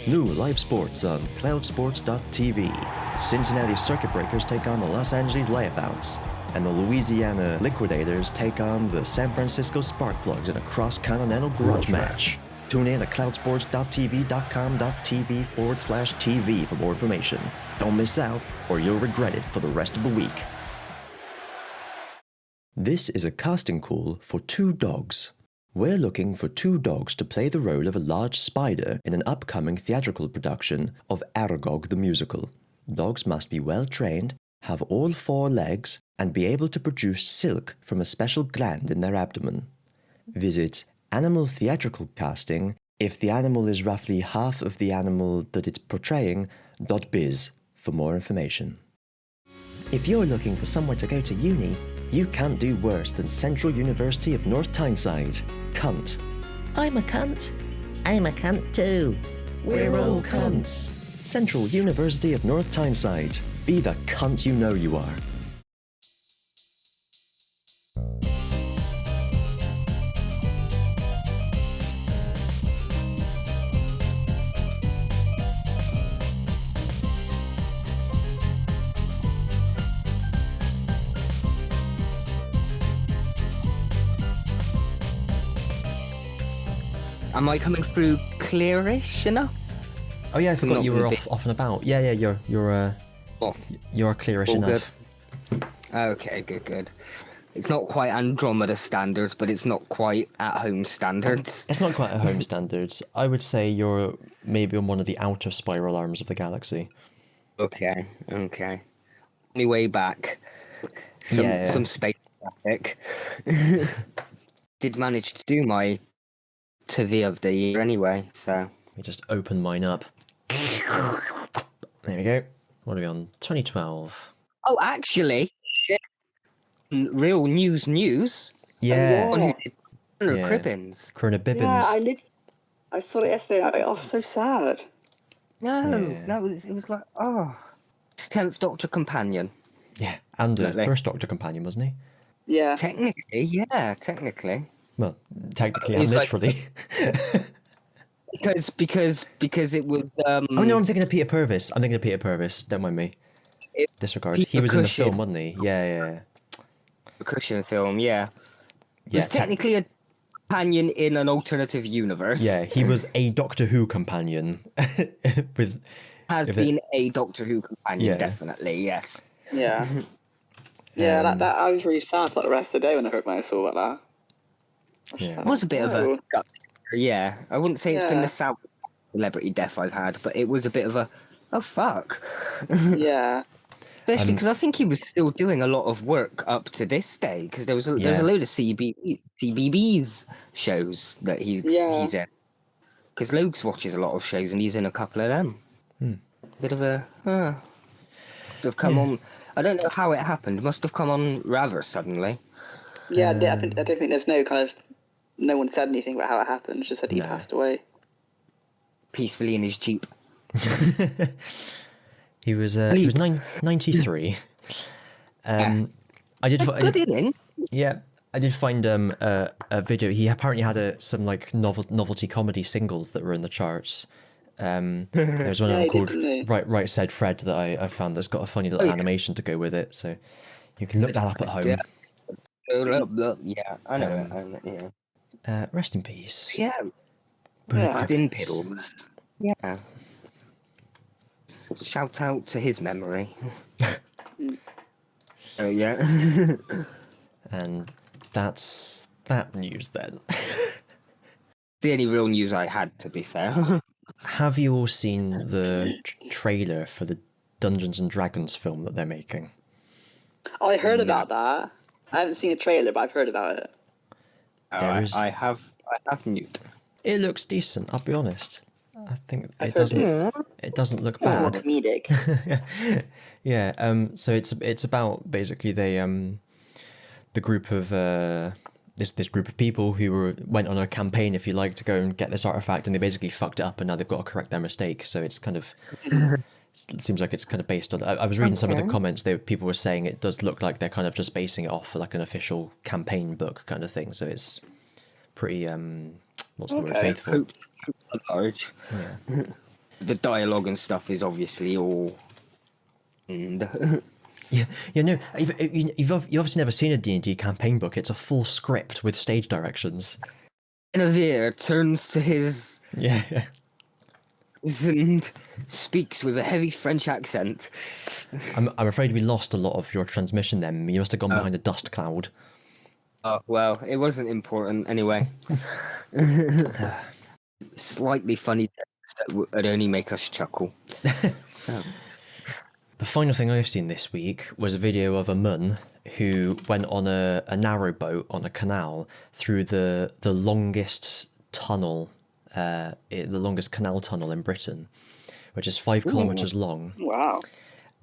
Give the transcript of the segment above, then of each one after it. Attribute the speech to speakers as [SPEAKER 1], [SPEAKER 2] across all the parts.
[SPEAKER 1] New live sports on cloudsports.tv. Cincinnati Circuit Breakers take on the Los Angeles Layabouts, and the Louisiana Liquidators take on the San Francisco Sparkplugs in a cross-continental grudge match. Tune in at cloudsports.tv.com.tv/TV for more information. Don't miss out, or you'll regret it for the rest of the week. This is a casting call for 2 dogs. We're looking for 2 dogs to play the role of a large spider in an upcoming theatrical production of Aragog the Musical. Dogs must be well trained, have all 4 legs, and be able to produce silk from a special gland in their abdomen. Visit Animal Theatrical Casting if the animal is roughly half of the animal that it's portraying .biz for more information. If you're looking for somewhere to go to uni, you can't do worse than Central University of North Tyneside. Cunt. I'm a cunt. I'm a cunt too. We're all cunts. Central University of North Tyneside. Be the cunt you know you are.
[SPEAKER 2] Am I coming through clearish enough?
[SPEAKER 1] Oh yeah, I forgot you were off and about. Yeah, you're
[SPEAKER 2] Off.
[SPEAKER 1] You're clearish
[SPEAKER 2] All
[SPEAKER 1] enough.
[SPEAKER 2] Good. Okay, good. It's not quite Andromeda standards, but it's not quite at home standards.
[SPEAKER 1] It's not quite at home standards. I would say you're maybe on one of the outer spiral arms of the galaxy.
[SPEAKER 2] Okay. Only way back. Some space traffic. Did manage to do my TV of the year anyway, so.
[SPEAKER 1] Let me just open mine up. There we go. What are we on? 2012.
[SPEAKER 2] Oh, actually, shit. Real news.
[SPEAKER 1] Yeah.
[SPEAKER 2] On who did
[SPEAKER 1] Yeah.
[SPEAKER 2] Cribbins.
[SPEAKER 1] Corona Bibbins.
[SPEAKER 3] Yeah, I saw it yesterday. I was so sad.
[SPEAKER 2] No, it was like, it's 10th Doctor companion.
[SPEAKER 1] Yeah, and
[SPEAKER 2] Definitely.
[SPEAKER 1] first Doctor companion, wasn't he?
[SPEAKER 3] Yeah.
[SPEAKER 2] Technically.
[SPEAKER 1] Well, technically
[SPEAKER 2] It
[SPEAKER 1] and
[SPEAKER 2] was like-
[SPEAKER 1] literally.
[SPEAKER 2] Because it was
[SPEAKER 1] Oh no, I'm thinking of Peter Purvis. Don't mind me. Disregard.
[SPEAKER 2] Peter
[SPEAKER 1] He was in the
[SPEAKER 2] Cushing.
[SPEAKER 1] film, wasn't he? Yeah.
[SPEAKER 2] a Cushion film, yeah. It
[SPEAKER 1] Yeah,
[SPEAKER 2] was technically a companion in an alternative universe.
[SPEAKER 1] Yeah, he was a Doctor Who companion. With
[SPEAKER 2] Been a Doctor Who companion,
[SPEAKER 1] Yeah.
[SPEAKER 2] definitely, yes.
[SPEAKER 3] Yeah. Yeah, that I was really sad for the rest of the day when I saw about that.
[SPEAKER 1] Yeah.
[SPEAKER 2] It was a bit of a gut. Yeah, I wouldn't say it's been
[SPEAKER 3] Yeah.
[SPEAKER 2] the south celebrity death I've had, but it was a bit of a, oh fuck.
[SPEAKER 3] Yeah.
[SPEAKER 2] Especially because I think he was still doing a lot of work up to this day, because there was a load of CBBS shows that he's in. Because Logs watches a lot of shows and he's in a couple of them. Bit of a must have come on. I don't know how it happened. It must have come on rather suddenly.
[SPEAKER 3] Yeah, I don't think there's no one said anything about how it happened. Just said he passed away.
[SPEAKER 2] Peacefully in his Jeep.
[SPEAKER 1] He was 93.
[SPEAKER 2] Yes.
[SPEAKER 1] I did.
[SPEAKER 2] Good inning.
[SPEAKER 1] Yeah, I did find a video. He apparently had some like novelty comedy singles that were in the charts. There's one of them
[SPEAKER 3] he did,
[SPEAKER 1] called
[SPEAKER 3] didn't he?
[SPEAKER 1] Right Said Fred that I found that's got a funny little animation to go with it. So you can look that up at home.
[SPEAKER 2] Yeah, I know it. Yeah.
[SPEAKER 1] Rest in peace.
[SPEAKER 2] Yeah. Stin Piddles. Yeah. Shout out to his memory. Oh yeah.
[SPEAKER 1] And that's that news then.
[SPEAKER 2] The only real news I had, to be fair.
[SPEAKER 1] Have you all seen the trailer for the Dungeons and Dragons film that they're making?
[SPEAKER 3] Oh, I heard about that. I haven't seen a trailer, but I've heard about it.
[SPEAKER 2] I have newt.
[SPEAKER 1] It looks decent, I'll be honest. I think
[SPEAKER 3] I've
[SPEAKER 1] it
[SPEAKER 3] heard
[SPEAKER 1] doesn't look
[SPEAKER 3] More
[SPEAKER 1] bad.
[SPEAKER 3] comedic.
[SPEAKER 1] Yeah, so it's about basically the group of this group of people who went on a campaign, if you like, to go and get this artifact, and they basically fucked it up, and now they've got to correct their mistake. So it's kind of it seems like it's kind of based on. I was reading some of the comments. People were saying it does look like they're kind of just basing it off like an official campaign book kind of thing. So it's pretty what's the word? Faithful.
[SPEAKER 2] Large.
[SPEAKER 1] Yeah.
[SPEAKER 2] the dialogue and stuff is obviously all. And
[SPEAKER 1] Yeah, no, you've obviously never seen a D&D campaign book. It's a full script with stage directions.
[SPEAKER 2] Guinevere turns to his
[SPEAKER 1] Yeah.
[SPEAKER 2] and speaks with a heavy French accent.
[SPEAKER 1] I'm afraid we lost a lot of your transmission then. You must have gone behind a dust cloud.
[SPEAKER 2] Oh, well, it wasn't important anyway. Slightly funny text that would only make us chuckle. So.
[SPEAKER 1] The final thing I've seen this week was a video of a mun who went on a narrow boat on a canal through the longest tunnel, the longest canal tunnel in Britain, which is 5 kilometers long.
[SPEAKER 3] Wow.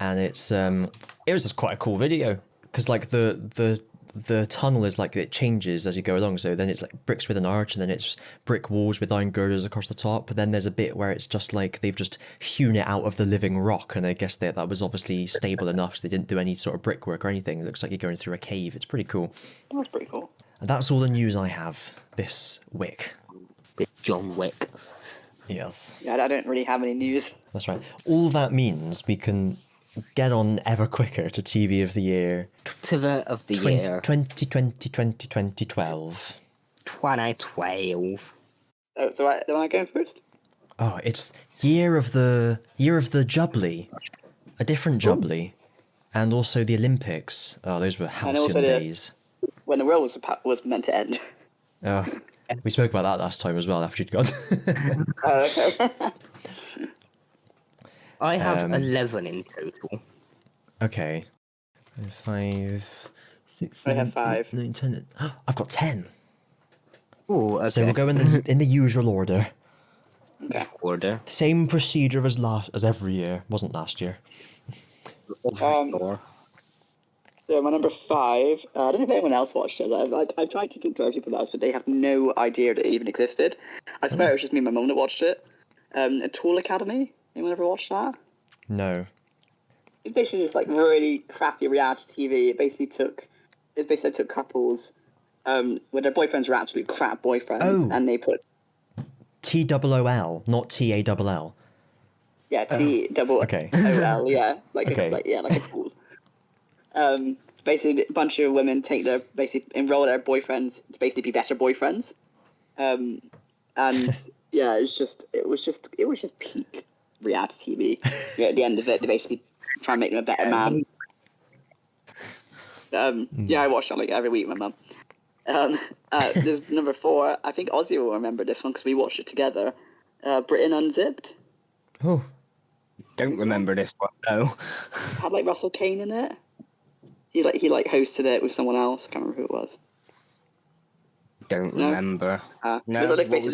[SPEAKER 1] And it was just quite a cool video because like the tunnel is like it changes as you go along. So then it's like bricks with an arch, and then it's brick walls with iron girders across the top. But then there's a bit where it's just like they've just hewn it out of the living rock, and I guess that was obviously stable enough so they didn't do any sort of brickwork or anything. It looks like you're going through a cave. It's pretty cool.
[SPEAKER 3] That's pretty cool.
[SPEAKER 1] And that's all the news I have this week.
[SPEAKER 2] Bit John Wick.
[SPEAKER 1] Yes.
[SPEAKER 3] Yeah, I don't really have any news.
[SPEAKER 1] That's right. All that means we can get on ever quicker to TV of the year.
[SPEAKER 2] TV of the year.
[SPEAKER 1] 2020, 2012.
[SPEAKER 2] 2012.
[SPEAKER 3] Oh, so am I going first?
[SPEAKER 1] Oh, it's year of the Jubilee, a different Jubilee, and also the Olympics. Oh, those were halcyon days.
[SPEAKER 3] When the world was meant to end.
[SPEAKER 1] Oh, we spoke about that last time as well after you'd gone.
[SPEAKER 3] Oh, okay.
[SPEAKER 2] I have 11 in total.
[SPEAKER 1] Okay. 5, 6,
[SPEAKER 3] I
[SPEAKER 1] 7,
[SPEAKER 3] have 5.
[SPEAKER 1] 8, 9, 10. I've got 10.
[SPEAKER 2] Oh, okay.
[SPEAKER 1] So we'll go in the usual order.
[SPEAKER 3] Okay.
[SPEAKER 2] Order.
[SPEAKER 1] Same procedure as every year. Wasn't last year.
[SPEAKER 3] So my number 5. I don't know if anyone else watched it. I tried to talk to other people else, but they have no idea that it even existed. I swear it was just me and my mum that watched it. A Tool Academy. Anyone ever watched that?
[SPEAKER 1] No.
[SPEAKER 3] It's basically just like really crappy reality TV. It basically took couples where their boyfriends were absolute crap boyfriends, and they put
[SPEAKER 1] TOOL, not TALL.
[SPEAKER 3] yeah TOOL,
[SPEAKER 1] Okay.
[SPEAKER 3] yeah, like
[SPEAKER 1] Okay.
[SPEAKER 3] like a pool. Basically, a bunch of women enroll their boyfriends to basically be better boyfriends, and yeah, it was just peak reality TV. Yeah, at the end of it, they basically try and make them a better man. Yeah, I watch that like every week with my mum. There's number 4. I think Ozzy will remember this one because we watched it together. Britain Unzipped.
[SPEAKER 1] Oh.
[SPEAKER 2] Don't remember this one, no.
[SPEAKER 3] Had like Russell Kane in it. He hosted it with someone else. I can't remember who it was.
[SPEAKER 2] Don't remember.
[SPEAKER 3] No, it was basically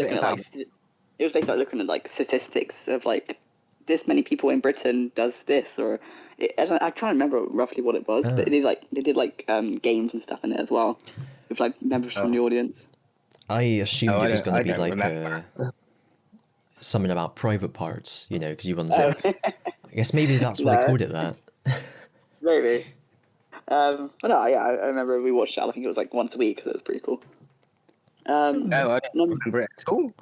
[SPEAKER 3] looking at like statistics of like this many people in Britain does this, or I can't remember roughly what it was, but they did games and stuff in it as well with like members from the audience.
[SPEAKER 1] I assumed it was going to be like something about private parts, because you unzip. I guess maybe that's why they called it that.
[SPEAKER 3] Maybe. But no, yeah, I remember we watched it. I think it was like once a week, so it was pretty cool.
[SPEAKER 2] No, I don't remember it at all.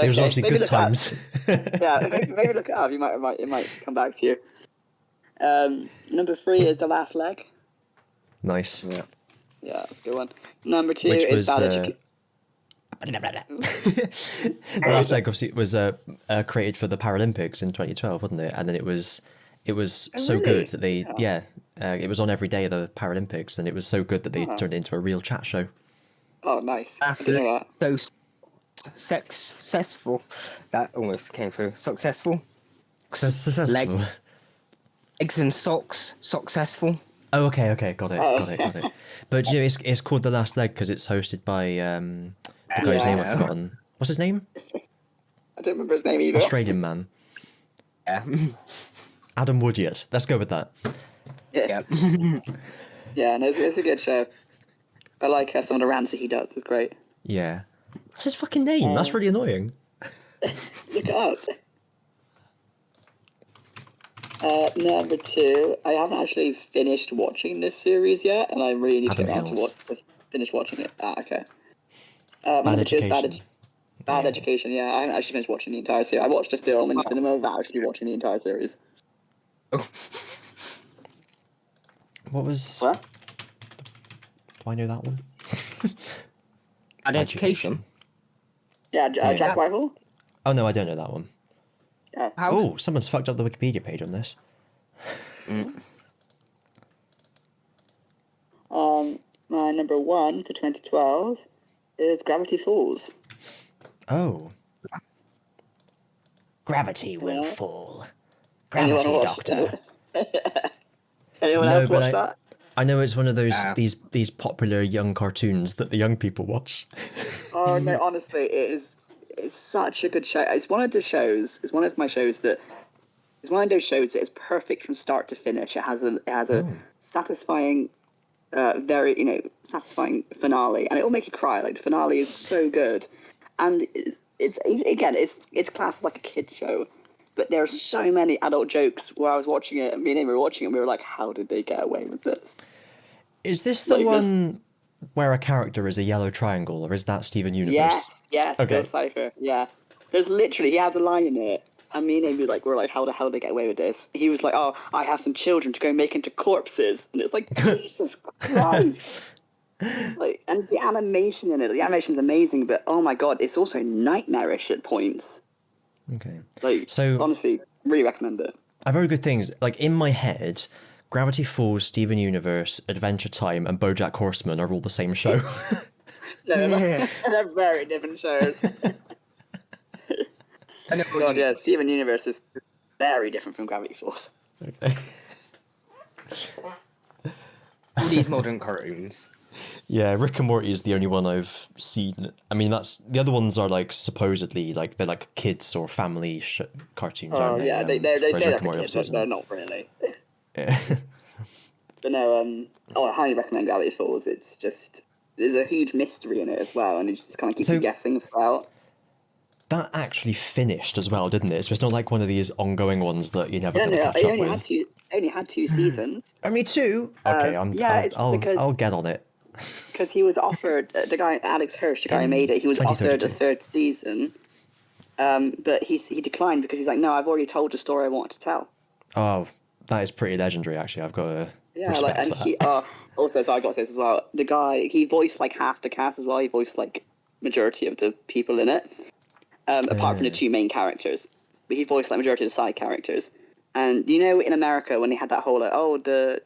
[SPEAKER 1] It was obviously good times.
[SPEAKER 3] Yeah, maybe look it up. It might come back to you. Number 3 is The Last Leg.
[SPEAKER 1] Nice.
[SPEAKER 3] Yeah, that's a good one. Number 2
[SPEAKER 1] Which
[SPEAKER 3] is
[SPEAKER 1] was
[SPEAKER 3] Bad Education.
[SPEAKER 1] The Last Leg obviously was created for the Paralympics in 2012, wasn't it? And then it was so
[SPEAKER 3] really?
[SPEAKER 1] good that they it was on every day of the Paralympics, and it was so good that they turned it into a real chat show.
[SPEAKER 3] Oh, nice.
[SPEAKER 2] That's so successful. That almost came through. Successful.
[SPEAKER 1] Successful.
[SPEAKER 2] Eggs and socks. Successful.
[SPEAKER 1] Oh, okay, got it. But it's called The Last Leg because it's hosted by the guy's name I've forgotten. What's his name?
[SPEAKER 3] I don't remember his name either.
[SPEAKER 1] Australian man.
[SPEAKER 2] Yeah.
[SPEAKER 1] Adam Woodyard. Let's go with that.
[SPEAKER 3] Yeah. Yeah, no, it's a good show. I like some of the rants that he does. It's great.
[SPEAKER 1] Yeah. What's his fucking name? That's really annoying.
[SPEAKER 3] Look it up. Number 2, I haven't actually finished watching this series yet, and I really need to get around to finish watching it. Okay. Number 2 is Bad Education. Bad Education. Yeah, I haven't actually finished watching the entire series. I watched just the film in the cinema without actually watching the entire series.
[SPEAKER 1] What was?
[SPEAKER 3] What?
[SPEAKER 1] Do I know that one?
[SPEAKER 2] Bad Education.
[SPEAKER 3] Yeah, Jack Whitehall.
[SPEAKER 1] Oh no, I don't know that one.
[SPEAKER 3] Yeah.
[SPEAKER 1] Oh, someone's fucked up the Wikipedia page on this.
[SPEAKER 3] My number 1 for 2012 is Gravity Falls.
[SPEAKER 1] Oh. Gravity will fall. Gravity Doctor.
[SPEAKER 3] Anyone else watch that?
[SPEAKER 1] I know it's one of those these popular young cartoons that the young people watch.
[SPEAKER 3] Oh no, honestly, it's such a good show. It's one of the shows. It's one of my shows that. It's one of those shows that is perfect from start to finish. It has a satisfying, very satisfying finale, and it will make you cry. Like the finale is so good, and it's classed as like a kid show, but there are so many adult jokes where I was watching it. Me and Amy were watching it, and we were like, "How did they get away with this?"
[SPEAKER 1] Is this the one where a character is a yellow triangle, or is that Steven Universe?
[SPEAKER 3] Yes, okay. Bill Cipher. Yeah, there's literally he has a line in it. And me and Amy were like, how the hell did they get away with this? He was like, oh, I have some children to go make into corpses. And it's like, Jesus Christ. And the animation in it, the animation's amazing, but oh my God, it's also nightmarish at points.
[SPEAKER 1] Okay. So
[SPEAKER 3] honestly, really recommend it.
[SPEAKER 1] I've heard good things. Like in my head, Gravity Falls, Steven Universe, Adventure Time, and BoJack Horseman are all the same show.
[SPEAKER 3] No, they're very different shows. God, yeah, Steven Universe is very different from Gravity Falls.
[SPEAKER 1] Okay.
[SPEAKER 2] All these modern cartoons.
[SPEAKER 1] Yeah, Rick and Morty is the only one I've seen. I mean, that's the other ones are like supposedly like they're like kids or family cartoons.
[SPEAKER 3] Oh
[SPEAKER 1] aren't they?
[SPEAKER 3] Yeah, they say that for kids, but they're not really.
[SPEAKER 1] Yeah.
[SPEAKER 3] But no, I highly recommend Gravity Falls. There's a huge mystery in it as well, and it just kind of keeps you guessing throughout.
[SPEAKER 1] That actually finished as well, didn't it? So it's not like one of these ongoing ones that you never catch up with.
[SPEAKER 3] It only had 2 seasons.
[SPEAKER 1] Only 2? Okay, I'll get on it.
[SPEAKER 3] Because he was offered, the guy, Alex Hirsch, the guy who made it, he was offered a 3rd season, but he declined because he's like, no, I've already told the story I wanted to tell.
[SPEAKER 1] Oh, that is pretty legendary, actually. I've got to respect that.
[SPEAKER 3] Also, so I got to say this as well, the guy, he voiced like half the cast as well, he voiced like majority of the people in it. Apart from the 2 main characters, but he voiced like majority of the side characters. And in America when they had that whole the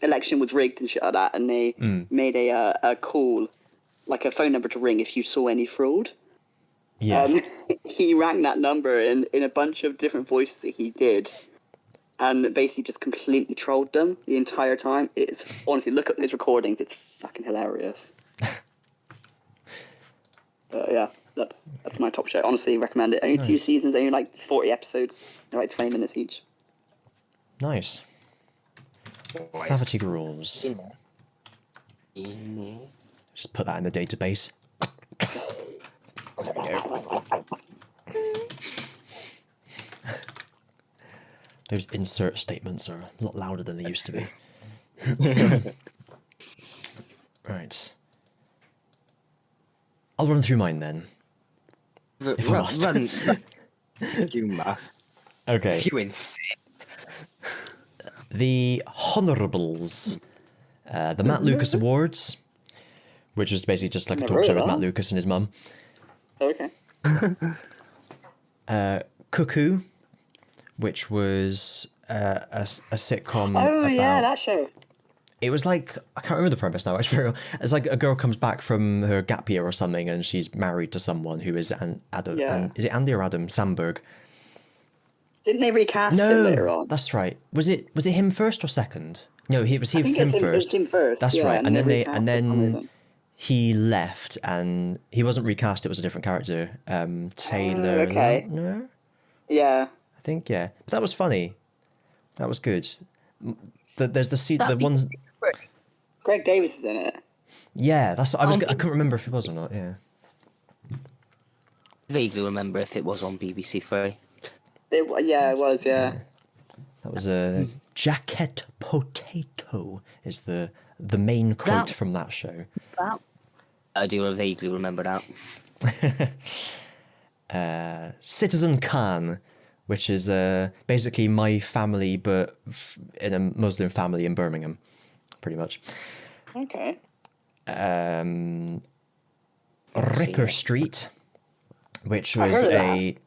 [SPEAKER 3] election was rigged and shit like that, and they made a call, like a phone number to ring if you saw any fraud.
[SPEAKER 1] Yeah.
[SPEAKER 3] He rang that number in a bunch of different voices that he did, and basically just completely trolled them the entire time. It's honestly, look at his recordings; it's fucking hilarious. Yeah, that's my top show. Honestly, recommend it. Only 2 seasons, only like 40 episodes. They're like 20 minutes each.
[SPEAKER 1] Nice. Gravity Rules. Just put that in the database. There we go. Those insert statements are a lot louder than they used to be. Right. I'll run through mine then. If I must.
[SPEAKER 2] You must.
[SPEAKER 1] Okay.
[SPEAKER 2] If you insist.
[SPEAKER 1] The Honourables. The Matt Lucas Awards, which was basically just like a talk show with Matt Lucas and his mum.
[SPEAKER 3] Okay.
[SPEAKER 1] Cuckoo, which was a sitcom.
[SPEAKER 3] Oh, yeah, that show.
[SPEAKER 1] It was like, I can't remember the premise now. It's like a girl comes back from her gap year or something, and she's married to someone who is Adam.
[SPEAKER 3] Yeah.
[SPEAKER 1] Is it Andy or Adam Samberg?
[SPEAKER 3] Didn't they recast him later on?
[SPEAKER 1] That's right. Was it him first or second? No, it was him first.
[SPEAKER 3] It was him first.
[SPEAKER 1] That's right. And then he left, and he wasn't recast. It was a different character. Taylor.
[SPEAKER 3] Okay.
[SPEAKER 1] Lautner?
[SPEAKER 3] Yeah.
[SPEAKER 1] I think But that was funny. That was good. There's the one.
[SPEAKER 3] Greg Davis is in it.
[SPEAKER 1] Yeah, I couldn't remember if it was or not. Yeah.
[SPEAKER 2] Vaguely remember if it was on BBC Three.
[SPEAKER 3] It was. Yeah.
[SPEAKER 1] That was a jacket potato. Is the main quote from that show.
[SPEAKER 2] I do vaguely remember that.
[SPEAKER 1] Citizen Khan, which is basically My Family, but in a Muslim family in Birmingham, pretty much.
[SPEAKER 3] Okay.
[SPEAKER 1] Ripper Street, which was a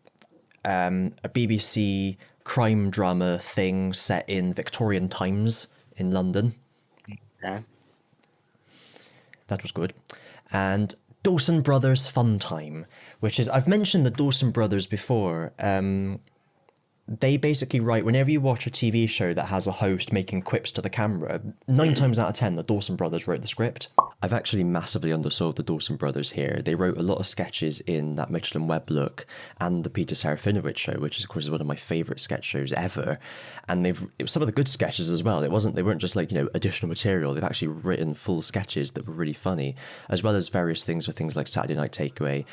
[SPEAKER 1] BBC crime drama thing set in Victorian times in London.
[SPEAKER 2] Yeah.
[SPEAKER 1] That was good. And Dawson Brothers Fun Time, which is, I've mentioned the Dawson Brothers before. They basically write, whenever you watch a TV show that has a host making quips to the camera, 9 times out of 10, the Dawson Brothers wrote the script. I've actually massively undersold the Dawson Brothers here. They wrote a lot of sketches in that Mitchell and Webb look and the Peter Serafinowicz show, which is, of course, is one of my favourite sketch shows ever. And it was some of the good sketches as well. They weren't just like, additional material. They've actually written full sketches that were really funny, as well as various things with things like Saturday Night Takeaway,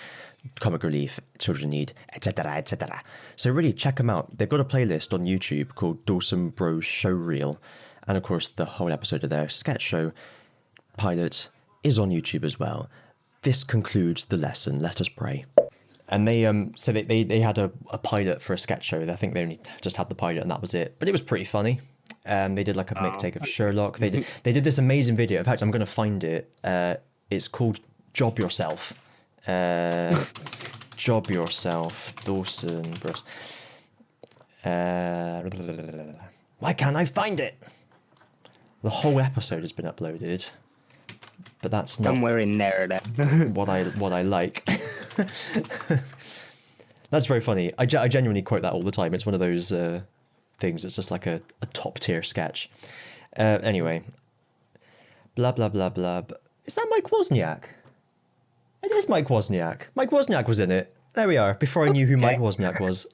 [SPEAKER 1] Comic Relief, Children Need, etc., etc. So really check them out. They've got a playlist on YouTube called Dawson Bros Show Reel, and of course the whole episode of their sketch show pilot is on YouTube as well. This concludes the lesson. Let us pray. And they so they had a pilot for a sketch show. I think they only just had the pilot and that was it, but it was pretty funny. They did like a mixtape of Sherlock. They did this amazing video. In fact, I'm going to find it. It's called Job Yourself. Job Yourself, Dawson Bros. Why can't I find it? The whole episode has been uploaded, but that's not
[SPEAKER 2] somewhere in there. Then.
[SPEAKER 1] what I like. That's very funny. I genuinely quote that all the time. It's one of those things. It's just like a top tier sketch. Anyway, blah blah blah blah. Is that Mike Wozniak? It is Mike Wozniak. Mike Wozniak was in it. There we are. Before I knew who Mike Wozniak was.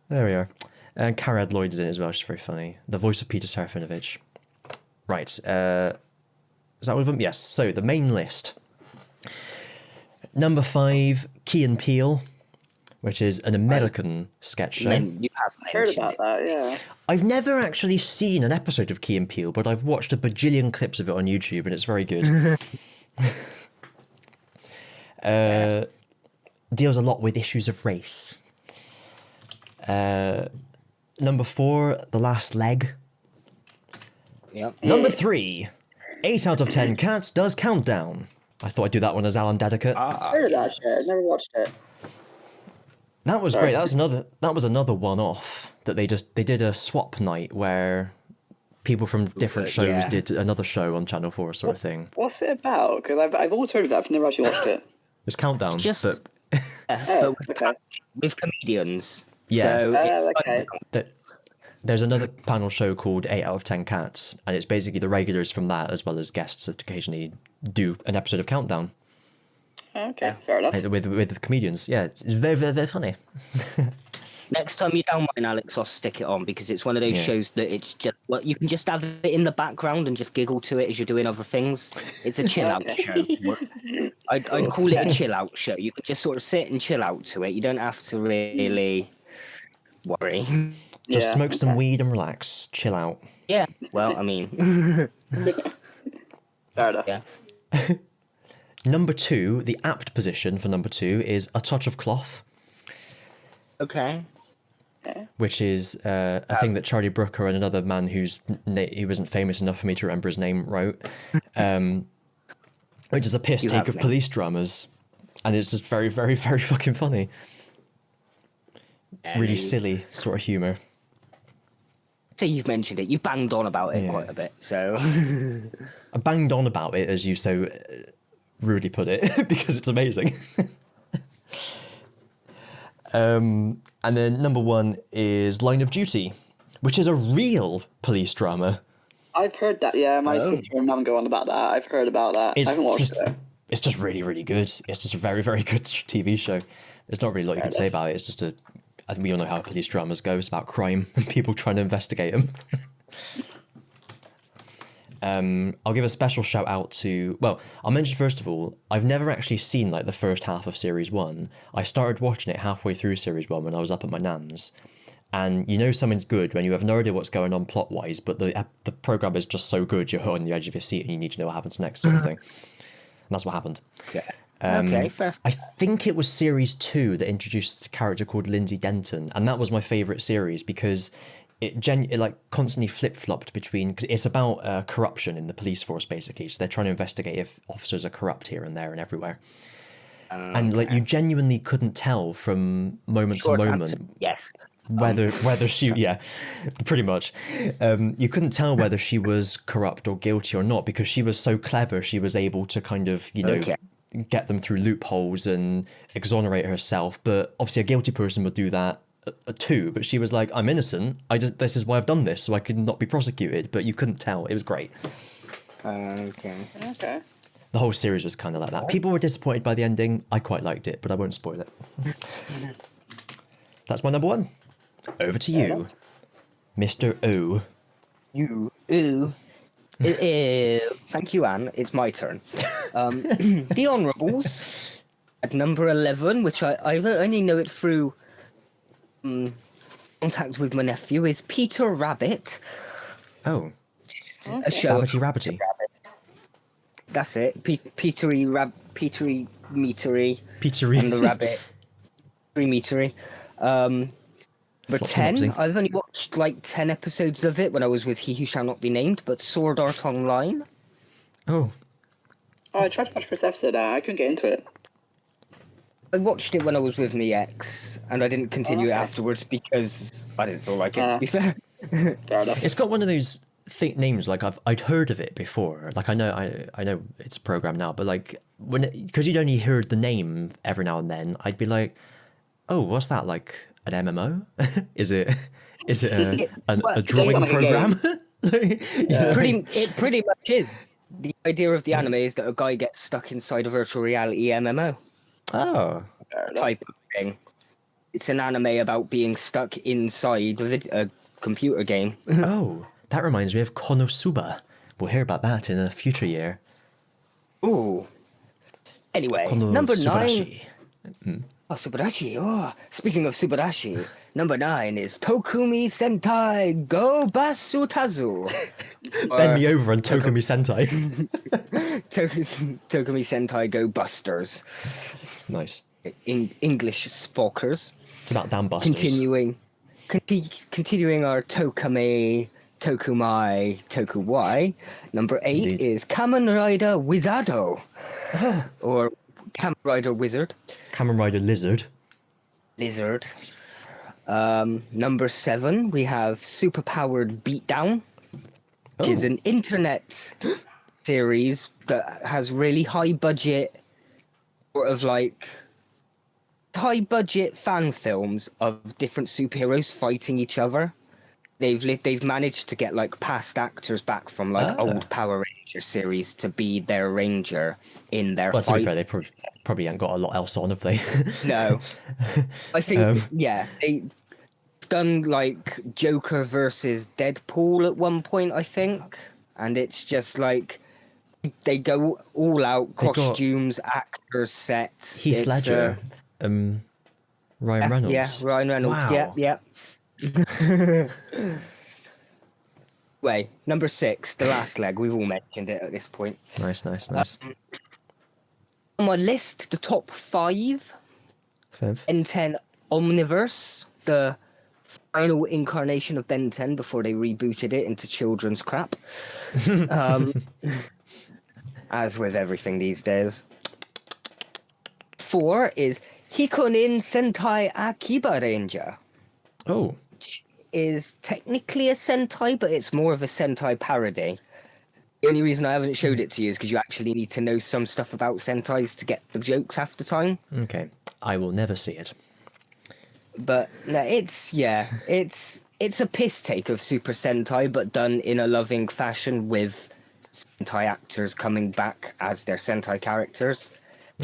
[SPEAKER 1] There we are. And Carad Lloyd is in it as well, which is very funny. The voice of Peter Serafinowicz. Right. Is that one of them? Yes. So, the main list. Number 5, Key and Peele, which is an American sketch show.
[SPEAKER 2] You have
[SPEAKER 3] heard about that, yeah.
[SPEAKER 1] I've never actually seen an episode of Key and Peele, but I've watched a bajillion clips of it on YouTube, and it's very good. Deals a lot with issues of race. Number 4, The Last Leg.
[SPEAKER 2] Yep.
[SPEAKER 1] Number 3, 8 out of 10 Cats does Countdown. I thought I'd do that one as Alan Dedicate.
[SPEAKER 3] I heard that shit. I never watched it.
[SPEAKER 1] That was great. That was another one-off that they did a swap night where people from different shows did another show on Channel 4 sort of thing.
[SPEAKER 3] What's it about? Because I've always heard of that, I've never actually watched it.
[SPEAKER 1] It's Countdown,
[SPEAKER 2] but with comedians.
[SPEAKER 1] Yeah.
[SPEAKER 2] So
[SPEAKER 1] there's another panel show called 8 out of 10 Cats, and it's basically the regulars from that as well as guests that occasionally do an episode of Countdown.
[SPEAKER 3] Okay, fair enough.
[SPEAKER 1] With comedians. Yeah, it's very, very, very funny.
[SPEAKER 2] Next time you're down mine, Alex, I'll stick it on because it's one of those shows that it's just you can just have it in the background and just giggle to it as you're doing other things. It's a chill out show. I'd call it a chill out show. You can just sort of sit and chill out to it. You don't have to really worry.
[SPEAKER 1] Just smoke some weed and relax. Chill out.
[SPEAKER 2] Yeah. Well, I mean.
[SPEAKER 3] Fair enough.
[SPEAKER 2] Yeah.
[SPEAKER 1] Number 2, the apt position for number 2 is A Touch of Cloth.
[SPEAKER 2] Okay.
[SPEAKER 1] Which is a thing that Charlie Brooker and another man who wasn't famous enough for me to remember his name wrote. Which is a piss take of police dramas. And it's just very, very, very fucking funny. Really silly sort of humour.
[SPEAKER 2] So you've mentioned it. You've banged on about it quite a bit, so...
[SPEAKER 1] I banged on about it, as you so rudely put it, because it's amazing. And then number 1 is Line of Duty, which is a real police drama.
[SPEAKER 3] I've heard that, yeah. My sister and mum go on about that. I've heard about that. I haven't watched it.
[SPEAKER 1] It's just really, really good. It's just a very, very good TV show. There's not really a lot you can say about it. It's just I think we all know how police dramas go. It's about crime and people trying to investigate them. I'll give a special shout out to... Well, I'll mention first of all, I've never actually seen like the first half of Series 1. I started watching it halfway through Series 1 when I was up at my nan's. And you know something's good when you have no idea what's going on plot-wise, but the program is just so good you're on the edge of your seat and you need to know what happens next, sort of thing. And that's what happened.
[SPEAKER 2] Yeah. Okay, fair.
[SPEAKER 1] I think it was series 2 that introduced a character called Lindsay Denton, and that was my favourite series because it like constantly flip-flopped between, because it's about corruption in the police force, basically. So they're trying to investigate if officers are corrupt here and there and everywhere. And like you genuinely couldn't tell from moment to moment.
[SPEAKER 2] Answer, yes.
[SPEAKER 1] Whether she, yeah, pretty much. You couldn't tell whether she was corrupt or guilty or not because she was so clever. She was able to kind of, get them through loopholes and exonerate herself. But obviously a guilty person would do that too. But she was like, I'm innocent. This is why I've done this, so I could not be prosecuted. But you couldn't tell. It was great.
[SPEAKER 3] Okay.
[SPEAKER 1] The whole series was kind of like that. People were disappointed by the ending. I quite liked it, but I won't spoil it. That's my number 1. Over to you, Mr. O.
[SPEAKER 2] Thank you, Anne. It's my turn. The Honourables at number 11, which I only know it through contact with my nephew, is Peter Rabbit.
[SPEAKER 1] Oh.
[SPEAKER 2] A show.
[SPEAKER 1] Rabbity.
[SPEAKER 2] That's it. Petery Meatery.
[SPEAKER 1] Petery.
[SPEAKER 2] And the rabbit. Meatery. Number 10, I've only watched like 10 episodes of it when I was with He Who Shall Not Be Named, but Sword Art Online.
[SPEAKER 1] Oh,
[SPEAKER 3] I tried to watch first episode, I couldn't get into it.
[SPEAKER 2] I watched it when I was with my ex, and I didn't continue it afterwards because I didn't feel like it, to be fair.
[SPEAKER 3] Fair enough.
[SPEAKER 1] it's got one of those names, like I'd heard of it before. Like I know it's a program now, but like because you'd only heard the name every now and then, I'd be like, oh, what's that, like an MMO? Is it a drawing program?
[SPEAKER 2] It pretty much is. The idea of the anime is that a guy gets stuck inside a virtual reality MMO.
[SPEAKER 1] Oh,
[SPEAKER 2] type of thing. It's an anime about being stuck inside a computer game.
[SPEAKER 1] Oh, that reminds me of Konosuba. We'll hear about that in a future year.
[SPEAKER 2] Ooh. Anyway, number 9. Oh, Subarashi. Oh, speaking of Subarashi, number 9 is Tokumi Sentai Go Basutazu.
[SPEAKER 1] Bend me over and Tokumi Sentai.
[SPEAKER 2] Tokumi Sentai Go Busters.
[SPEAKER 1] Nice.
[SPEAKER 2] English spokers.
[SPEAKER 1] It's about damn busters.
[SPEAKER 2] Continuing our Tokumai, Tokuwai. Number 8
[SPEAKER 1] Indeed.
[SPEAKER 2] is Kamen Rider Wizardo. Or Kamen Rider Wizard.
[SPEAKER 1] Kamen Rider Lizard.
[SPEAKER 2] Number 7, we have Superpowered Beatdown, which is an internet series that has really high budget, sort of like high budget fan films of different superheroes fighting each other. They've managed to get like past actors back from like old Power Ranger series to be their ranger in their fight.
[SPEAKER 1] To be fair, they probably ain't got a lot else on, have they?
[SPEAKER 2] No. I think, they've done like Joker versus Deadpool at one point, I think. And it's just like, they go all out, costumes, actors, sets.
[SPEAKER 1] Heath Ledger, Ryan Reynolds.
[SPEAKER 2] Yeah, Ryan Reynolds,
[SPEAKER 1] wow.
[SPEAKER 2] yeah. Wait, number 6, the last leg. We've all mentioned it at this point.
[SPEAKER 1] Nice.
[SPEAKER 2] On my list, the top 5. Ben 10 Omniverse, the final incarnation of Ben 10 before they rebooted it into children's crap. As with everything these days. 4 is Hikonin Sentai Akiba Ranger.
[SPEAKER 1] Oh.
[SPEAKER 2] Which is technically a Sentai, but it's more of a Sentai parody. The only reason I haven't showed it to you is because you actually need to know some stuff about Sentais to get the jokes half the time.
[SPEAKER 1] Okay. I will never see it.
[SPEAKER 2] But no, it's a piss take of Super Sentai, but done in a loving fashion with Sentai actors coming back as their Sentai characters.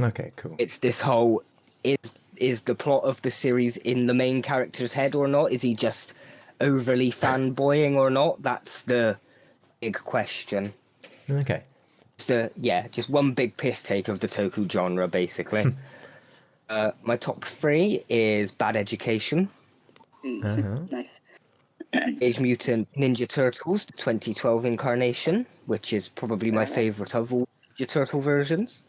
[SPEAKER 1] Okay, cool.
[SPEAKER 2] It's this whole, is the plot of the series in the main character's head or not? Is he just overly fanboying or not? That's the big question.
[SPEAKER 1] Okay.
[SPEAKER 2] Just one big piss take of the Toku genre, basically. My top 3 is Bad Education.
[SPEAKER 3] Nice.
[SPEAKER 2] Teenage Mutant Ninja Turtles, the 2012 incarnation, which is probably my favourite of all Ninja Turtle versions.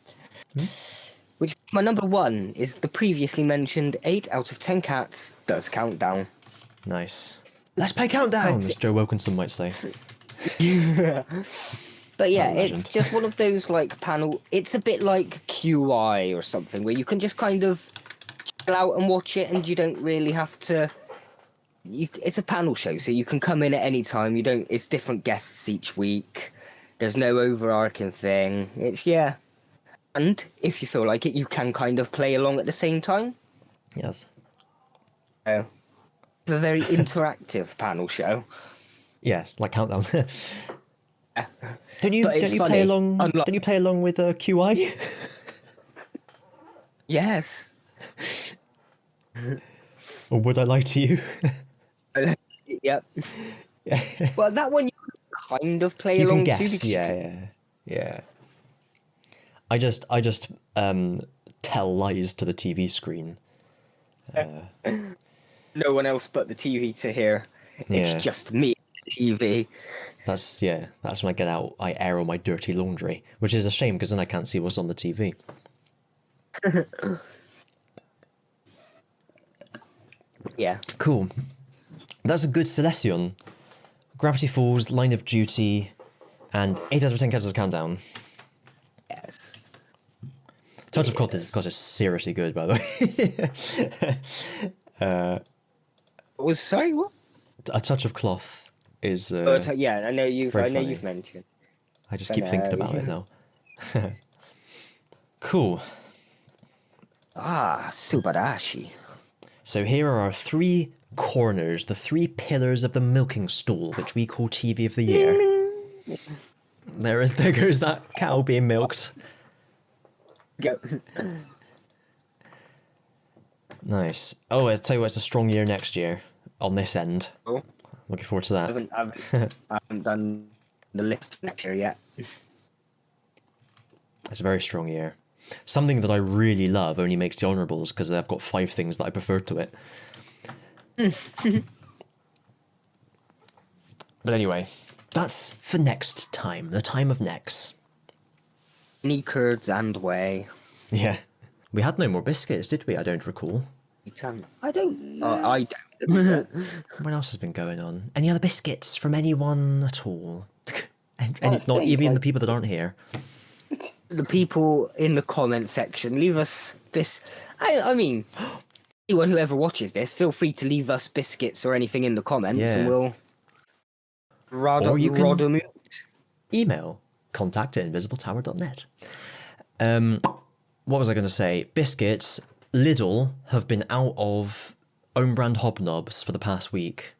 [SPEAKER 2] Which my number 1 is the previously mentioned 8 out of 10 cats does Countdown.
[SPEAKER 1] Nice. Let's play Countdown, as Joe Wilkinson might say.
[SPEAKER 2] But yeah, it's just one of those like panel. It's a bit like QI or something where you can just kind of chill out and watch it, and you don't really have to. It's a panel show, so you can come in at any time. You don't. It's different guests each week. There's no overarching thing. It's and if you feel like it, you can kind of play along at the same time.
[SPEAKER 1] Yes.
[SPEAKER 2] So it's a very interactive panel show.
[SPEAKER 1] Yeah, like Countdown. Don't you
[SPEAKER 2] funny.
[SPEAKER 1] play along? Don't you play along with QI?
[SPEAKER 2] Yes.
[SPEAKER 1] Or would I lie to you?
[SPEAKER 2] Yep.
[SPEAKER 1] Yeah.
[SPEAKER 2] Well, that one you can kind of play
[SPEAKER 1] You
[SPEAKER 2] along
[SPEAKER 1] can guess.
[SPEAKER 2] to.
[SPEAKER 1] Yeah. I just tell lies to the TV screen.
[SPEAKER 2] No one else but the TV to hear. It's just me, TV.
[SPEAKER 1] That's when I get out. I air all my dirty laundry, which is a shame because then I can't see what's on the TV.
[SPEAKER 2] Yeah.
[SPEAKER 1] Cool. That's a good selection. Gravity Falls, Line of Duty, and 8 out of 10 Cats Countdown.
[SPEAKER 2] Yes.
[SPEAKER 1] Touch of Cloth is seriously good, by the way.
[SPEAKER 2] Sorry, what?
[SPEAKER 1] A Touch of Cloth is.
[SPEAKER 2] Yeah, I know you've mentioned.
[SPEAKER 1] I just keep thinking about it now. Cool.
[SPEAKER 2] Subarashi.
[SPEAKER 1] So here are our 3 corners, the 3 pillars of the milking stool, which we call TV of the year. There goes that cow being milked.
[SPEAKER 2] Go.
[SPEAKER 1] Nice. Oh, I'll tell you what, it's a strong year next year on this end.
[SPEAKER 2] Oh.
[SPEAKER 1] Looking forward to that.
[SPEAKER 2] I haven't done the list for next year yet.
[SPEAKER 1] It's a very strong year. Something that I really love only makes the honourables because I've got 5 things that I prefer to it. But anyway, that's for next time, the time of next.
[SPEAKER 2] Any curds and whey.
[SPEAKER 1] Yeah. We had no more biscuits, did we? I don't recall.
[SPEAKER 2] I don't. I don't.
[SPEAKER 1] What else has been going on? Any other biscuits from anyone at all? Not even the people that aren't here.
[SPEAKER 2] The people in the comment section, leave us this. I mean, anyone who ever watches this, feel free to leave us biscuits or anything in the comments, and we'll
[SPEAKER 1] or you can email contact@invisibletower.net. What was I going to say? Biscuits. Lidl have been out of own brand hobnobs for the past week,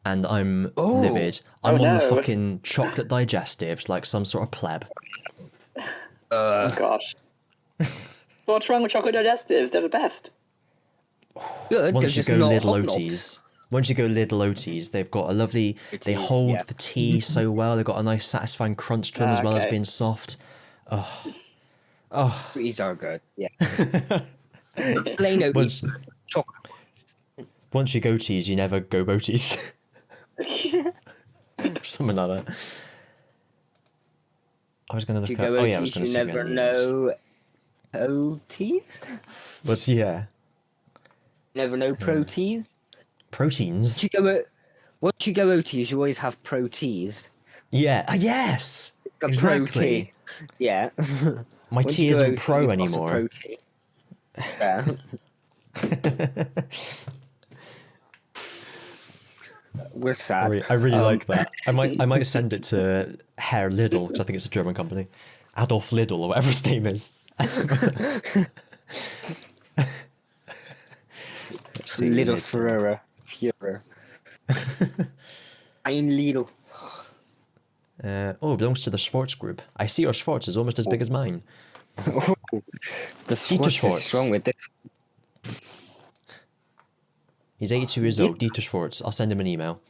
[SPEAKER 1] and I'm livid. I'm on the fucking chocolate digestives like some sort of pleb.
[SPEAKER 3] Oh gosh. What's wrong with chocolate digestives? They're the best.
[SPEAKER 2] Good.
[SPEAKER 1] Once you go Lidl Oaties, they've got a lovely. They hold the tea so well. They've got a nice, satisfying crunch to them as well as being soft.
[SPEAKER 2] These are good. Yeah. Plain Oaties. Chocolate.
[SPEAKER 1] Once you go teas, you never go boaties. Something like that. I was going to look up. Oh yeah, I was going to say.
[SPEAKER 2] You never know. Oaties.
[SPEAKER 1] But yeah.
[SPEAKER 2] Never know proteins.
[SPEAKER 1] Proteins.
[SPEAKER 2] Once you go OTs, you always have proteas.
[SPEAKER 1] Yeah. Yes. Exactly.
[SPEAKER 2] Yeah.
[SPEAKER 1] My tea isn't pro anymore.
[SPEAKER 2] Yeah. We're sad.
[SPEAKER 1] I really like that. I might send it to Herr Lidl because I think it's a German company. Adolf Lidl or whatever his name is.
[SPEAKER 2] Little Führer. Ein Lidl.
[SPEAKER 1] It belongs to the Schwartz group. I see your Schwartz is almost as big as mine.
[SPEAKER 2] The Schwartz is strong with it.
[SPEAKER 1] He's 82 years old, Dieter Schwartz. I'll send him an email.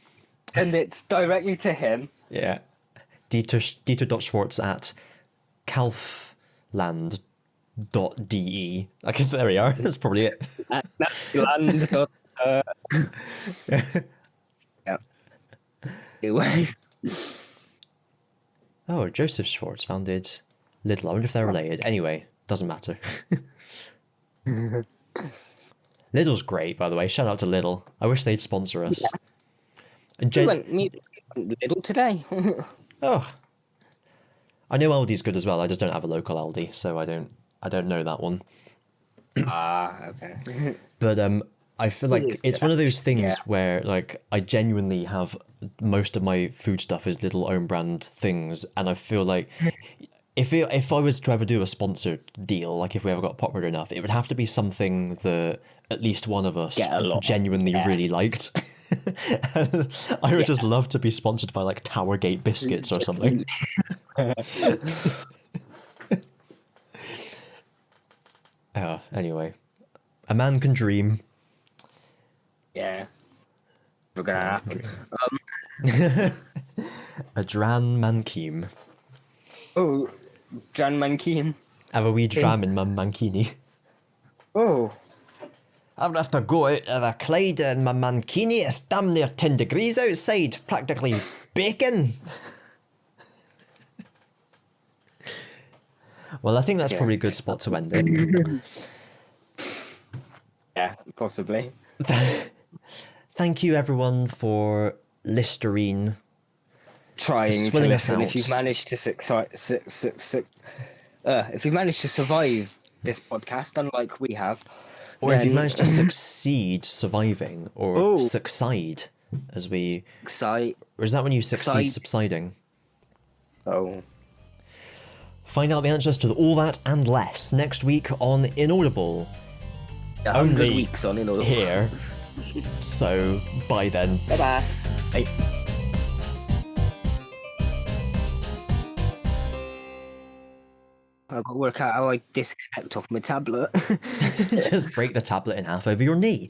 [SPEAKER 2] And it's directly to him.
[SPEAKER 1] Yeah. Dieter.schwartz at kalfland.de. Okay, there we are. That's probably it.
[SPEAKER 2] Land. Yeah. Anyway.
[SPEAKER 1] Oh, Joseph Schwartz founded Lidl. I wonder if they're related. Anyway, doesn't matter. Lidl's great, by the way. Shout out to Lidl. I wish they'd sponsor us. And
[SPEAKER 2] We went Lidl today.
[SPEAKER 1] Oh, I know Aldi's good as well. I just don't have a local Aldi, so I don't know that one.
[SPEAKER 2] Okay.
[SPEAKER 1] But I feel like it's one of those things
[SPEAKER 2] Yeah.
[SPEAKER 1] where like I genuinely have most of my food stuff is little own brand things, and I feel like if I was to ever do a sponsored deal, like if we ever got popular enough, it would have to be something that at least one of us
[SPEAKER 2] Get a lot.
[SPEAKER 1] genuinely really liked. I would just love to be sponsored by like Towergate biscuits or something. Anyway, a man can dream.
[SPEAKER 2] Yeah. We're gonna happen.
[SPEAKER 1] A dran mankeem.
[SPEAKER 2] Oh, Jan Mankeen.
[SPEAKER 1] Have a wee dram in my mankini.
[SPEAKER 2] Oh.
[SPEAKER 1] I'm gonna have to go out to the Clyde in my mankini. It's damn near 10 degrees outside. Practically baking. Well, I think that's probably a good spot to end it.
[SPEAKER 2] Yeah, possibly.
[SPEAKER 1] Thank you, everyone, for Listerine.
[SPEAKER 2] Trying to
[SPEAKER 1] swilling us
[SPEAKER 2] listen.
[SPEAKER 1] out.
[SPEAKER 2] If you've managed to if you've managed to survive this podcast, unlike we have,
[SPEAKER 1] Or if you've managed to succeed surviving, or
[SPEAKER 2] Oh.
[SPEAKER 1] succeed, as we...
[SPEAKER 2] excite.
[SPEAKER 1] Or is that when you succeed
[SPEAKER 2] Succeed.
[SPEAKER 1] subsiding?
[SPEAKER 2] Oh.
[SPEAKER 1] Find out the answers to all that and less next week on Inaudible.
[SPEAKER 2] 100
[SPEAKER 1] Only
[SPEAKER 2] weeks on in all.
[SPEAKER 1] Here. So, bye then.
[SPEAKER 3] Bye-bye.
[SPEAKER 1] Bye.
[SPEAKER 2] I've got to work out how I disconnect off my tablet.
[SPEAKER 1] Just break the tablet in half over your knee.